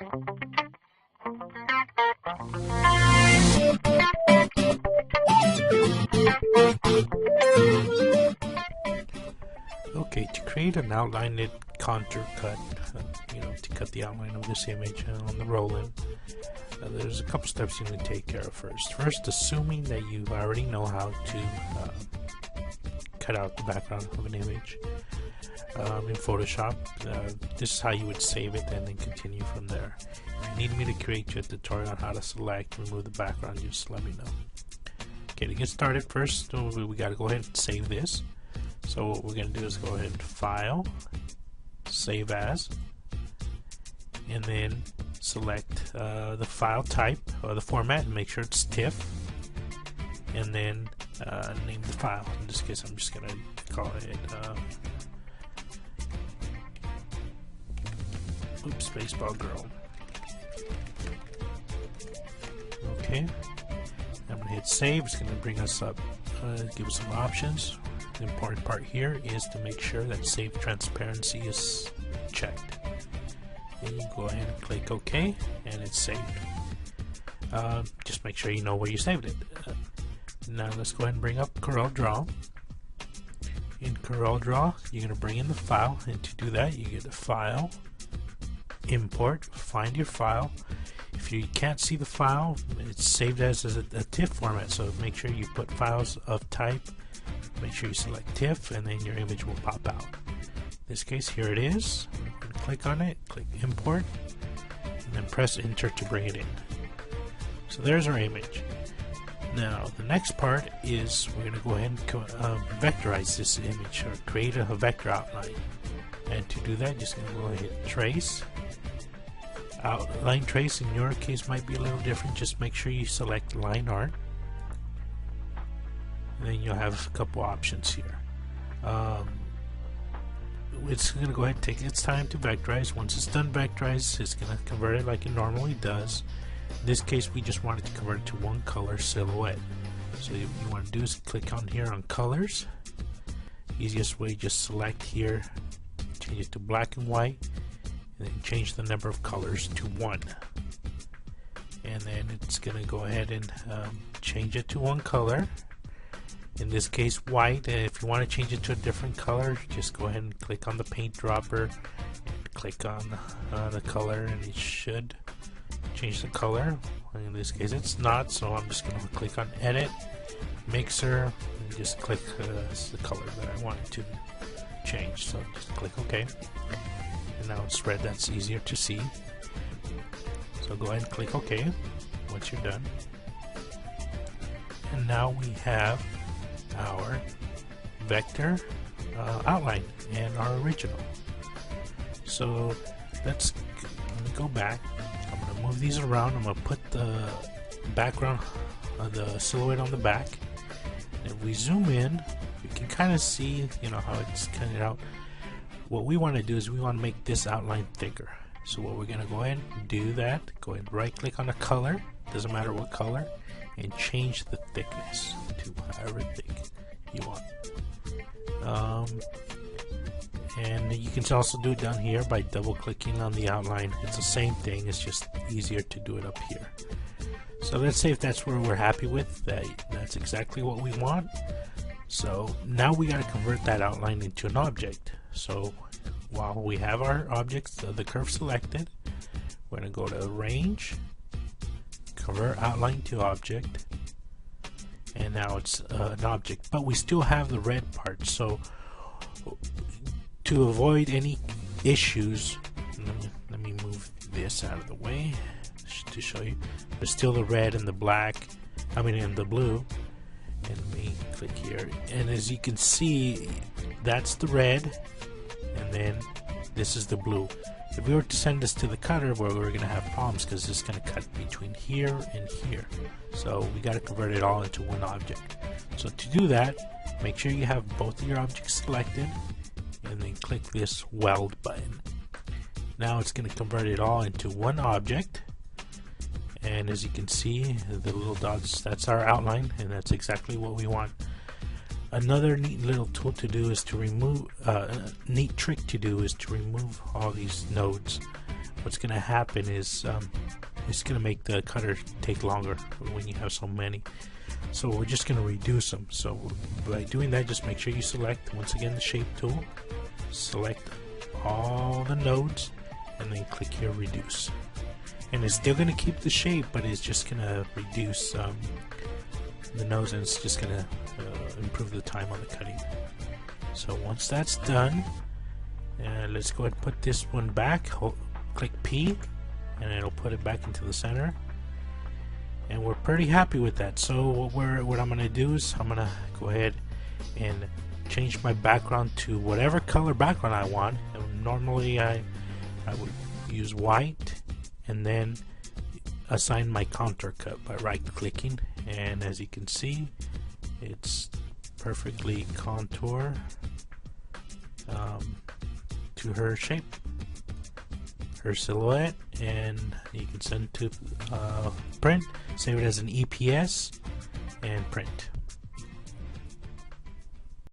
Okay, to create an outline contour cut, to cut the outline of this image on the roll-in, there's a couple steps you need to take care of first. First, assuming that you already know how to cut out the background of an image in Photoshop, this is how you would save it and then continue from there. If you need me to create you a tutorial on how to select, remove the background, just let me know. Okay, to get started first, we got to go ahead and save this. So what we're going to do is go ahead and File, Save As, and then select the file type or the format and make sure it's TIFF, and then name the file. In this case, I'm just going to call it Baseball Girl. Okay, I'm going to hit Save. It's going to bring us up, give us some options. The important part here is to make sure that Save Transparency is checked. Then you go ahead and click OK, and it's saved. Just make sure you know where you saved it. Now let's go ahead and bring up CorelDRAW. In CorelDRAW, you're going to bring in the file, and to do that, you get a File, Import, find your file. If you can't see the file, it's saved as a TIFF format, so make sure you put files of type. Make sure you select TIFF, and then your image will pop out. In this case, here it is. I'm going to click on it, click Import, and then press Enter to bring it in. So there's our image. Now the next part is we're going to go ahead and vectorize this image, or create a vector outline. And to do that, just going to go ahead and Trace. Outline Trace in your case might be a little different. Just make sure you select Line Art. And then you'll have a couple options here. It's going to go ahead and take its time to vectorize. Once it's done vectorize, it's going to convert it like it normally does. In this case, we just wanted to convert it to one color silhouette. So what you want to do is click on here on colors. Easiest way, just select here, change it to black and white, and then change the number of colors to 1. And then it's going to go ahead and change it to one color. In this case, white. If you want to change it to a different color, just go ahead and click on the paint dropper and click on the color, and it should change the color. In this case, it's not, so I'm just going to click on Edit, Mixer, and just click the color that I want it to change. So just click OK, and now it's red. That's easier to see. So go ahead and click OK once you're done. And now we have our vector outline and our original. So let me go back. I'm going to move these around. I'm going to put the background, the silhouette on the back. And if we zoom in, we can kind of see, how it's cutting it out. What we want to do is we want to make this outline thicker. So what we're going to go ahead and do that. Go ahead and right click on a color. Doesn't matter what color. And change the thickness to however thick you want. And you can also do it down here by double clicking on the outline. It's the same thing, it's just easier to do it up here. So let's say if that's where we're happy with, that's exactly what we want. So now we got to convert that outline into an object. So while we have our objects, the curve selected, we're going to go to Range, Convert Outline to Object, and now it's an object, but we still have the red part. So to avoid any issues, let me move this out of the way to show you. There's still the red and the black, and the blue. And let me click here, and as you can see, that's the red, and then this is the blue. If we were to send this to the cutter, we're going to have problems because it's going to cut between here and here. So we got to convert it all into one object. So to do that, make sure you have both of your objects selected, and then click this weld button. Now it's going to convert it all into one object. And as you can see, the little dots, that's our outline, and that's exactly what we want. Another neat little tool to do is to remove, neat trick to do is to remove all these nodes. what's gonna happen is it's gonna make the cutter take longer when you have so many. So we're just gonna reduce them. So by doing that, just make sure you select once again the shape tool, select all the nodes, and then click here reduce. And it's still gonna keep the shape, but it's just gonna reduce the nose, and it's just gonna improve the time on the cutting. So once that's done, let's go ahead and put this one back. Click P, and it'll put it back into the center. And we're pretty happy with that. So what I'm gonna do is I'm gonna go ahead and change my background to whatever color background I want. And normally I would use white, and then assign my contour cut by right clicking, and as you can see, it's perfectly contour to her shape, her silhouette, and you can send to print, save it as an EPS, and print.